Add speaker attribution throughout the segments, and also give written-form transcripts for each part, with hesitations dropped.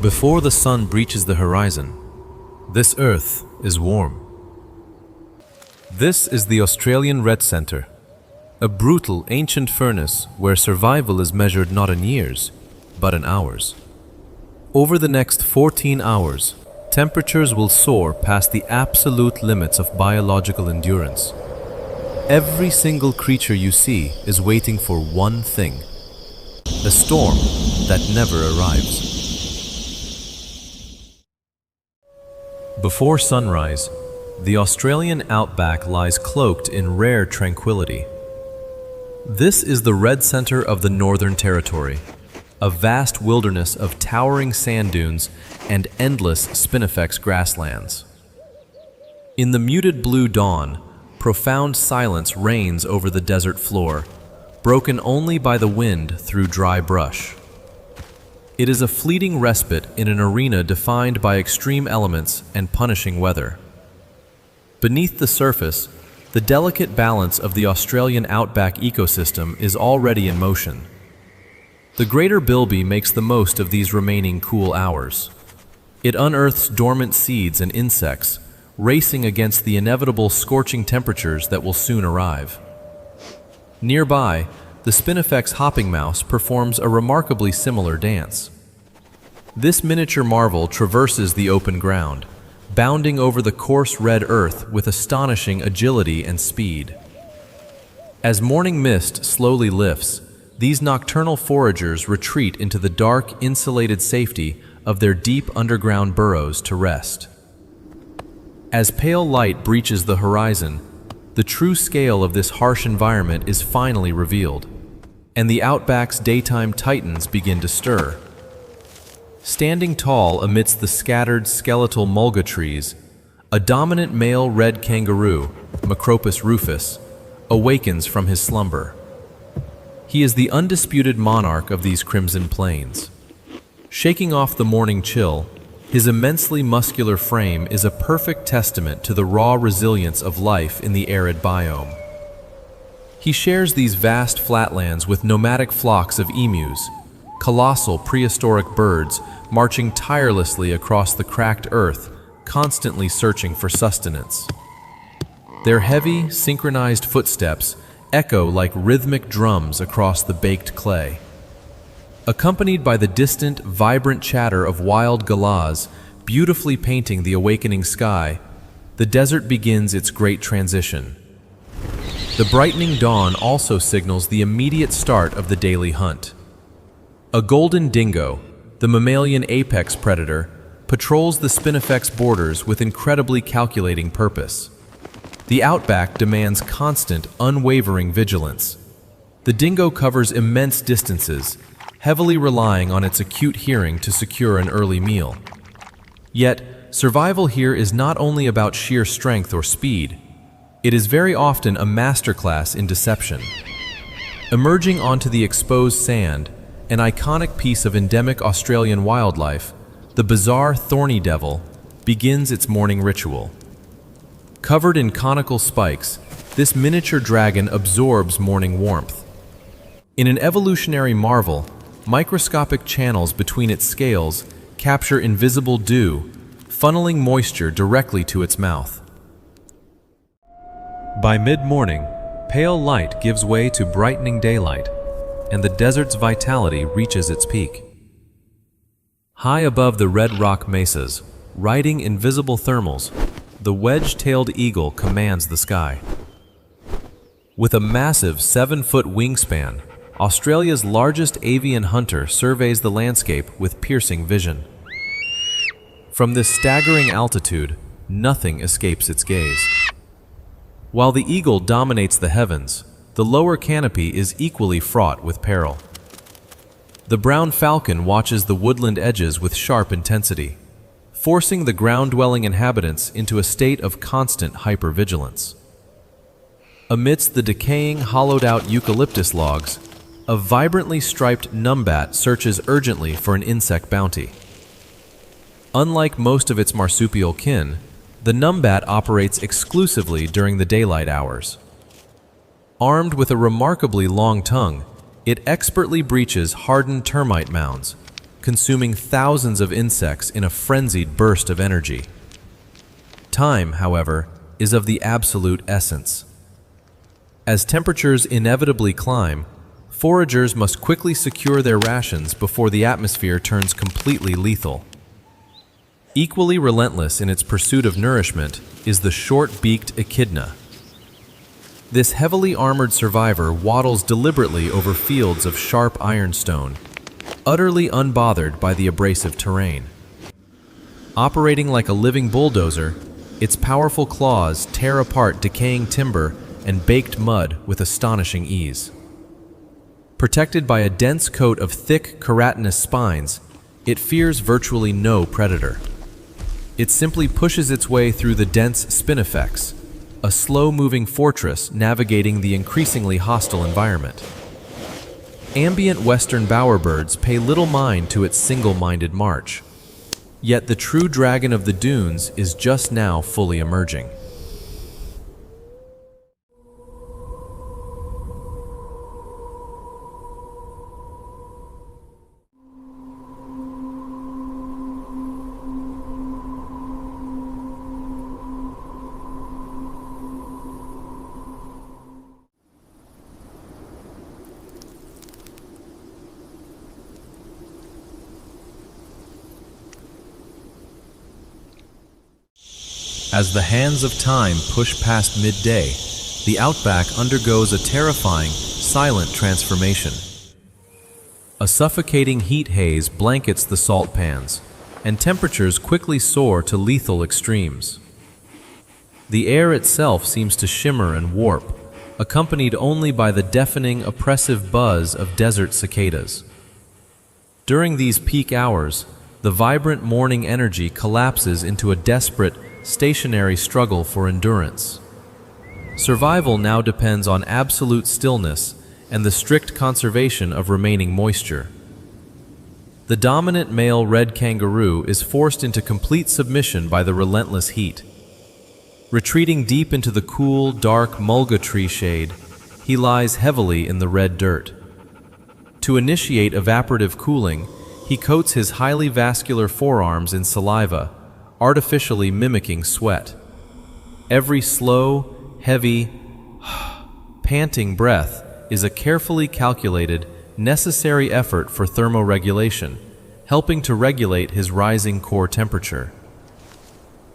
Speaker 1: Before the sun breaches the horizon, this earth is warm. This is the Australian Red Centre, a brutal ancient furnace where survival is measured not in years, but in hours. Over the next 14 hours, temperatures will soar past the absolute limits of biological endurance. Every single creature you see is waiting for one thing: a storm that never arrives. Before sunrise, the Australian Outback lies cloaked in rare tranquility. This is the red centre of the Northern Territory, a vast wilderness of towering sand dunes and endless Spinifex grasslands. In the muted blue dawn, profound silence reigns over the desert floor, broken only by the wind through dry brush. It is a fleeting respite in an arena defined by extreme elements and punishing weather. Beneath the surface, the delicate balance of the Australian Outback ecosystem is already in motion. The greater bilby makes the most of these remaining cool hours. It unearths dormant seeds and insects, racing against the inevitable scorching temperatures that will soon arrive. Nearby, the Spinifex hopping mouse performs a remarkably similar dance. This miniature marvel traverses the open ground, bounding over the coarse red earth with astonishing agility and speed. As morning mist slowly lifts, these nocturnal foragers retreat into the dark, insulated safety of their deep underground burrows to rest. As pale light breaches the horizon, the true scale of this harsh environment is finally revealed, and the Outback's daytime titans begin to stir. Standing tall amidst the scattered skeletal mulga trees, a dominant male red kangaroo, Macropus rufus, awakens from his slumber. He is the undisputed monarch of these crimson plains. Shaking off the morning chill, his immensely muscular frame is a perfect testament to the raw resilience of life in the arid biome. He shares these vast flatlands with nomadic flocks of emus, colossal prehistoric birds marching tirelessly across the cracked earth, constantly searching for sustenance. Their heavy, synchronized footsteps echo like rhythmic drums across the baked clay. Accompanied by the distant, vibrant chatter of wild galahs beautifully painting the awakening sky, the desert begins its great transition. The brightening dawn also signals the immediate start of the daily hunt. A golden dingo, the mammalian apex predator, patrols the Spinifex borders with incredibly calculating purpose. The Outback demands constant, unwavering vigilance. The dingo covers immense distances, heavily relying on its acute hearing to secure an early meal. Yet, survival here is not only about sheer strength or speed. It is very often a masterclass in deception. Emerging onto the exposed sand, an iconic piece of endemic Australian wildlife, the bizarre Thorny Devil begins its morning ritual. Covered in conical spikes, this miniature dragon absorbs morning warmth. In an evolutionary marvel, microscopic channels between its scales capture invisible dew, funneling moisture directly to its mouth. By mid-morning, pale light gives way to brightening daylight, and the desert's vitality reaches its peak. High above the red rock mesas, riding invisible thermals, the wedge-tailed eagle commands the sky. With a massive 7-foot wingspan, Australia's largest avian hunter surveys the landscape with piercing vision. From this staggering altitude, nothing escapes its gaze. While the eagle dominates the heavens, the lower canopy is equally fraught with peril. The brown falcon watches the woodland edges with sharp intensity, forcing the ground-dwelling inhabitants into a state of constant hypervigilance. Amidst the decaying, hollowed-out eucalyptus logs, a vibrantly striped numbat searches urgently for an insect bounty. Unlike most of its marsupial kin, the numbat operates exclusively during the daylight hours. Armed with a remarkably long tongue, it expertly breaches hardened termite mounds, consuming thousands of insects in a frenzied burst of energy. Time, however, is of the absolute essence. As temperatures inevitably climb, foragers must quickly secure their rations before the atmosphere turns completely lethal. Equally relentless in its pursuit of nourishment is the short-beaked echidna. This heavily armored survivor waddles deliberately over fields of sharp ironstone, utterly unbothered by the abrasive terrain. Operating like a living bulldozer, its powerful claws tear apart decaying timber and baked mud with astonishing ease. Protected by a dense coat of thick, keratinous spines, it fears virtually no predator. It simply pushes its way through the dense Spinifex, a slow-moving fortress navigating the increasingly hostile environment. Ambient western bowerbirds pay little mind to its single-minded march. Yet the true dragon of the dunes is just now fully emerging. As the hands of time push past midday, the Outback undergoes a terrifying, silent transformation. A suffocating heat haze blankets the salt pans, and temperatures quickly soar to lethal extremes. The air itself seems to shimmer and warp, accompanied only by the deafening, oppressive buzz of desert cicadas. During these peak hours, the vibrant morning energy collapses into a desperate, stationary struggle for endurance. Survival now depends on absolute stillness and the strict conservation of remaining moisture. The dominant male red kangaroo is forced into complete submission by the relentless heat. Retreating deep into the cool, dark mulga tree shade, he lies heavily in the red dirt. To initiate evaporative cooling, he coats his highly vascular forearms in saliva, artificially mimicking sweat. Every slow, heavy, panting breath is a carefully calculated, necessary effort for thermoregulation, helping to regulate his rising core temperature.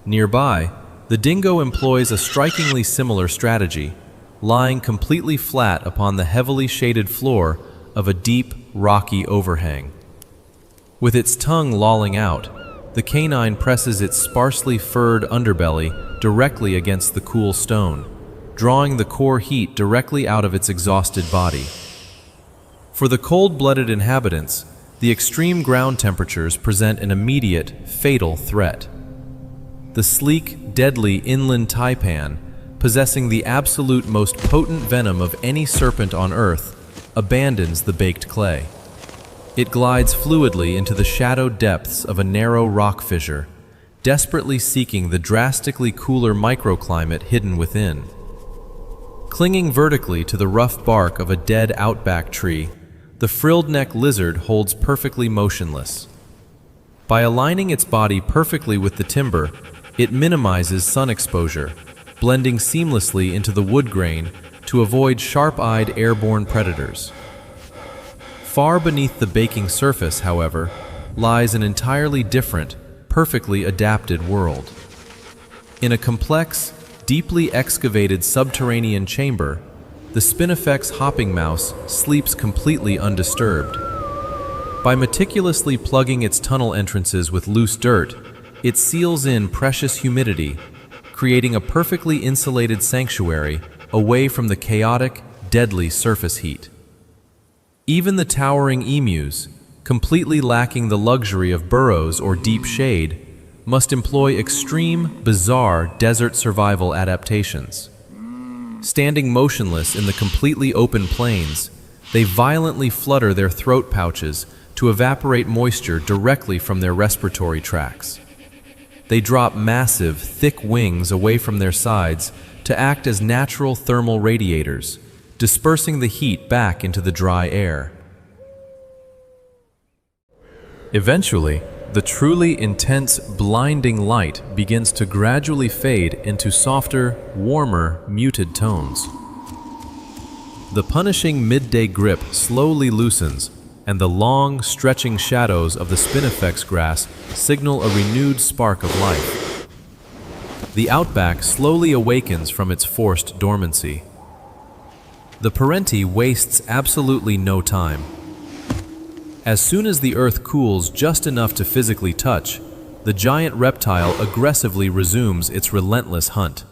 Speaker 1: Nearby, the dingo employs a strikingly similar strategy, lying completely flat upon the heavily shaded floor of a deep, rocky overhang. With its tongue lolling out, the canine presses its sparsely furred underbelly directly against the cool stone, drawing the core heat directly out of its exhausted body. For the cold-blooded inhabitants, the extreme ground temperatures present an immediate, fatal threat. The sleek, deadly inland taipan, possessing the absolute most potent venom of any serpent on Earth, abandons the baked clay. It glides fluidly into the shadowed depths of a narrow rock fissure, desperately seeking the drastically cooler microclimate hidden within. Clinging vertically to the rough bark of a dead outback tree, the frilled-neck lizard holds perfectly motionless. By aligning its body perfectly with the timber, it minimizes sun exposure, blending seamlessly into the wood grain to avoid sharp-eyed airborne predators. Far beneath the baking surface, however, lies an entirely different, perfectly adapted world. In a complex, deeply excavated subterranean chamber, the Spinifex hopping mouse sleeps completely undisturbed. By meticulously plugging its tunnel entrances with loose dirt, it seals in precious humidity, creating a perfectly insulated sanctuary away from the chaotic, deadly surface heat. Even the towering emus, completely lacking the luxury of burrows or deep shade, must employ extreme, bizarre desert survival adaptations. Standing motionless in the completely open plains, they violently flutter their throat pouches to evaporate moisture directly from their respiratory tracts. They drop massive, thick wings away from their sides to act as natural thermal radiators, dispersing the heat back into the dry air. Eventually, the truly intense, blinding light begins to gradually fade into softer, warmer, muted tones. The punishing midday grip slowly loosens, and the long, stretching shadows of the Spinifex grass signal a renewed spark of life. The Outback slowly awakens from its forced dormancy. The Parenti wastes absolutely no time. As soon as the earth cools just enough to physically touch, the giant reptile aggressively resumes its relentless hunt.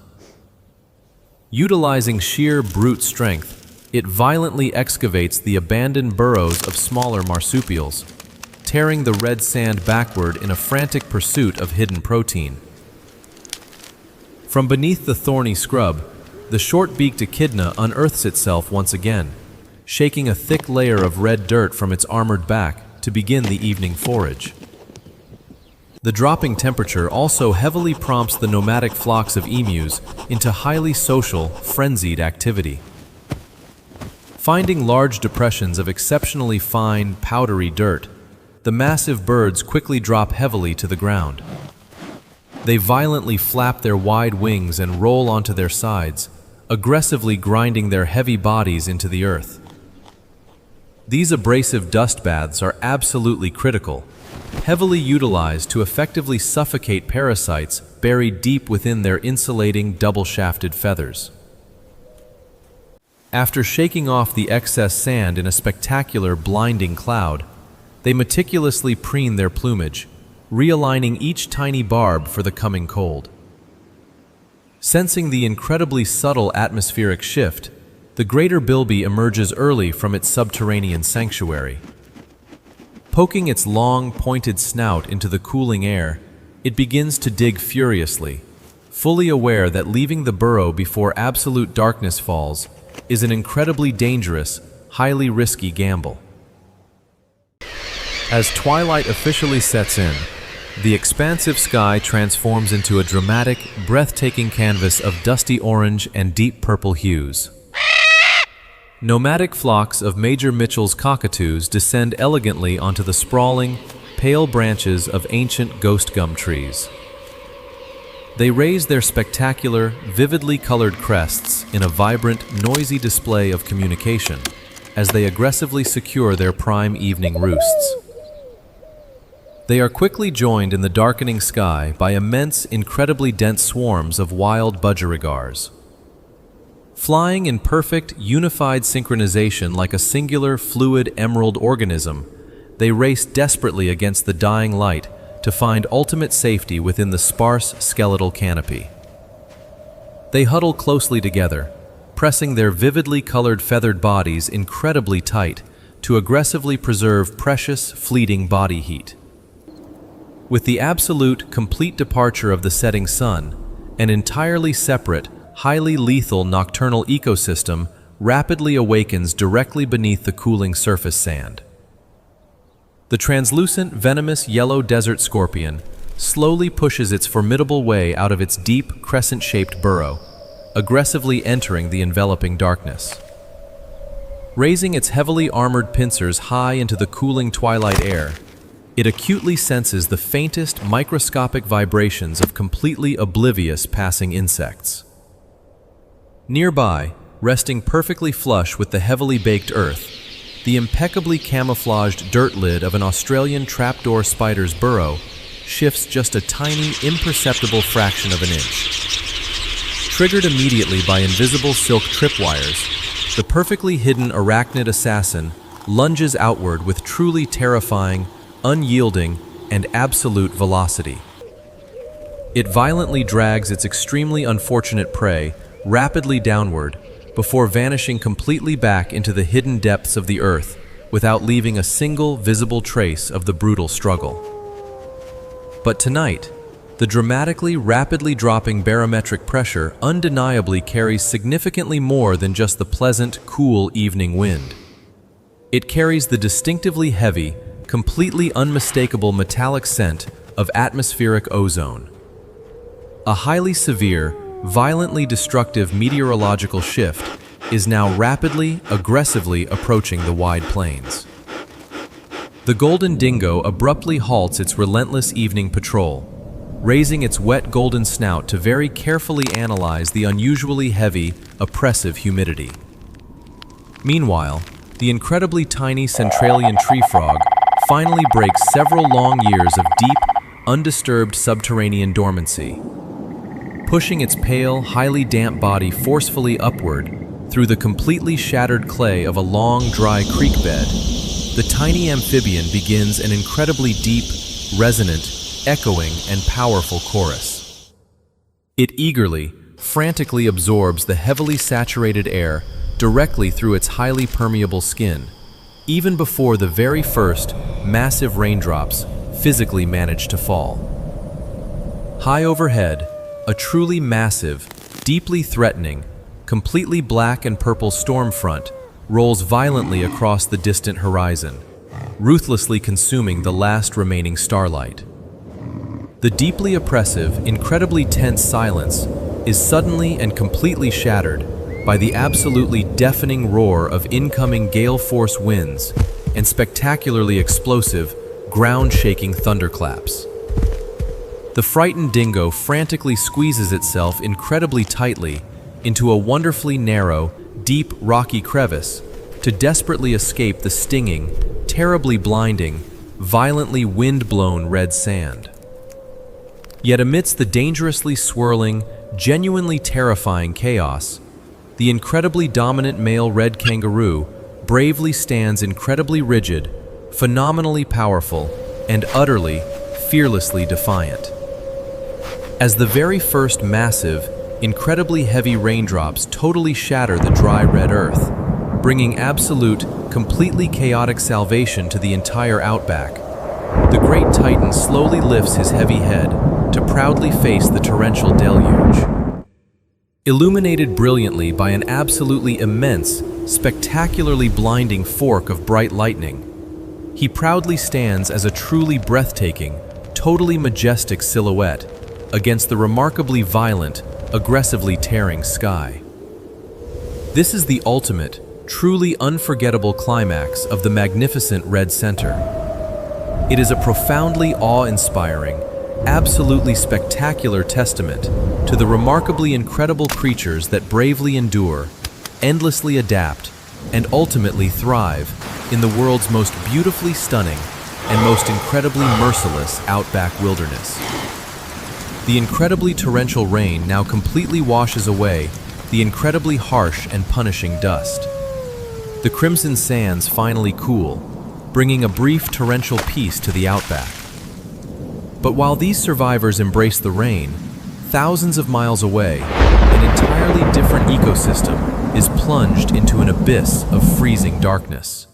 Speaker 1: Utilizing sheer brute strength, it violently excavates the abandoned burrows of smaller marsupials, tearing the red sand backward in a frantic pursuit of hidden protein. From beneath the thorny scrub, the short-beaked echidna unearths itself once again, shaking a thick layer of red dirt from its armored back to begin the evening forage. The dropping temperature also heavily prompts the nomadic flocks of emus into highly social, frenzied activity. Finding large depressions of exceptionally fine, powdery dirt, the massive birds quickly drop heavily to the ground. They violently flap their wide wings and roll onto their sides, aggressively grinding their heavy bodies into the earth. These abrasive dust baths are absolutely critical, heavily utilized to effectively suffocate parasites buried deep within their insulating double-shafted feathers. After shaking off the excess sand in a spectacular, blinding cloud, they meticulously preen their plumage, realigning each tiny barb for the coming cold. Sensing the incredibly subtle atmospheric shift, the greater bilby emerges early from its subterranean sanctuary. Poking its long, pointed snout into the cooling air, it begins to dig furiously, fully aware that leaving the burrow before absolute darkness falls is an incredibly dangerous, highly risky gamble. As twilight officially sets in, the expansive sky transforms into a dramatic, breathtaking canvas of dusty orange and deep purple hues. Nomadic flocks of Major Mitchell's cockatoos descend elegantly onto the sprawling, pale branches of ancient ghost gum trees. They raise their spectacular, vividly colored crests in a vibrant, noisy display of communication as they aggressively secure their prime evening roosts. They are quickly joined in the darkening sky by immense, incredibly dense swarms of wild budgerigars. Flying in perfect, unified synchronization like a singular, fluid emerald organism, they race desperately against the dying light to find ultimate safety within the sparse skeletal canopy. They huddle closely together, pressing their vividly colored feathered bodies incredibly tight to aggressively preserve precious, fleeting body heat. With the absolute, complete departure of the setting sun, an entirely separate, highly lethal nocturnal ecosystem rapidly awakens directly beneath the cooling surface sand. The translucent, venomous yellow desert scorpion slowly pushes its formidable way out of its deep, crescent-shaped burrow, aggressively entering the enveloping darkness. Raising its heavily armored pincers high into the cooling twilight air, it acutely senses the faintest, microscopic vibrations of completely oblivious passing insects. Nearby, resting perfectly flush with the heavily baked earth, the impeccably camouflaged dirt lid of an Australian trapdoor spider's burrow shifts just a tiny, imperceptible fraction of an inch. Triggered immediately by invisible silk tripwires, the perfectly hidden arachnid assassin lunges outward with truly terrifying, unyielding, and absolute velocity. It violently drags its extremely unfortunate prey rapidly downward before vanishing completely back into the hidden depths of the earth without leaving a single visible trace of the brutal struggle. But tonight, the dramatically, rapidly dropping barometric pressure undeniably carries significantly more than just the pleasant, cool evening wind. It carries the distinctively heavy, completely unmistakable metallic scent of atmospheric ozone. A highly severe, violently destructive meteorological shift is now rapidly, aggressively approaching the wide plains. The golden dingo abruptly halts its relentless evening patrol, raising its wet golden snout to very carefully analyze the unusually heavy, oppressive humidity. Meanwhile, the incredibly tiny Centralian tree frog finally breaks several long years of deep, undisturbed subterranean dormancy. Pushing its pale, highly damp body forcefully upward through the completely shattered clay of a long, dry creek bed, the tiny amphibian begins an incredibly deep, resonant, echoing, and powerful chorus. It eagerly, frantically absorbs the heavily saturated air directly through its highly permeable skin, even before the very first massive raindrops physically manage to fall. High overhead, a truly massive, deeply threatening, completely black and purple storm front rolls violently across the distant horizon, ruthlessly consuming the last remaining starlight. The deeply oppressive, incredibly tense silence is suddenly and completely shattered by the absolutely deafening roar of incoming gale-force winds and spectacularly explosive, ground-shaking thunderclaps. The frightened dingo frantically squeezes itself incredibly tightly into a wonderfully narrow, deep, rocky crevice to desperately escape the stinging, terribly blinding, violently wind-blown red sand. Yet amidst the dangerously swirling, genuinely terrifying chaos, the incredibly dominant male red kangaroo bravely stands incredibly rigid, phenomenally powerful, and utterly, fearlessly defiant. As the very first massive, incredibly heavy raindrops totally shatter the dry red earth, bringing absolute, completely chaotic salvation to the entire outback, the great titan slowly lifts his heavy head to proudly face the torrential deluge. Illuminated brilliantly by an absolutely immense, spectacularly blinding fork of bright lightning, he proudly stands as a truly breathtaking, totally majestic silhouette against the remarkably violent, aggressively tearing sky. This is the ultimate, truly unforgettable climax of the magnificent Red Center. It is a profoundly awe-inspiring, absolutely spectacular testament to the remarkably incredible creatures that bravely endure, endlessly adapt, and ultimately thrive in the world's most beautifully stunning and most incredibly merciless outback wilderness. The incredibly torrential rain now completely washes away the incredibly harsh and punishing dust. The crimson sands finally cool, bringing a brief torrential peace to the outback. But while these survivors embrace the rain, thousands of miles away, an entirely different ecosystem is plunged into an abyss of freezing darkness.